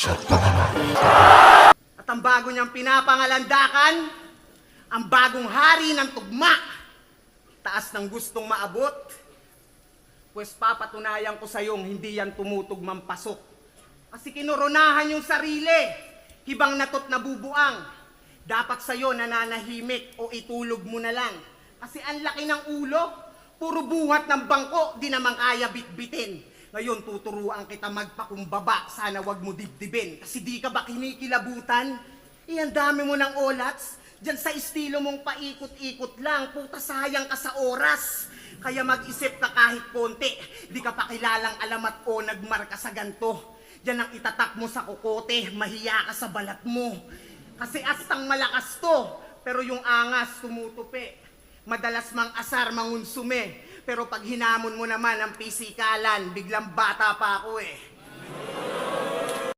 Shot ka naman. At ang bago niyang pinapangalandakan, ang bagong hari ng tugma. Taas ng gustong maabot, pues papatunayan ko sa iyong hindi yan tumutugmang pasok. Kasi kinoronahan yung sarili, hibang natot na bubuang. Dapat sa'yo nananahimik o itulog mo na lang. Kasi ang laki ng ulo, puro buhat ng bangko, di naman kaya bitbitin. Ngayon tuturuan kita magpakumbaba, sana wag mo dibdibin. Kasi di ka ba kinikilabutan? Ang dami mo ng olats, dyan sa estilo mong paikot-ikot lang, puta sayang ka sa oras. Kaya mag-isip ka kahit konti, di ka pa kilalang alamat o nagmarka sa ganto. Diyan ang itatak mo sa kukote, mahiya ka sa balat mo. Kasi astang malakas to, pero yung angas tumutupi. Madalas mang asar, mangunsume. Pero pag hinamon mo naman ang pisikalan, biglang bata pa ako eh.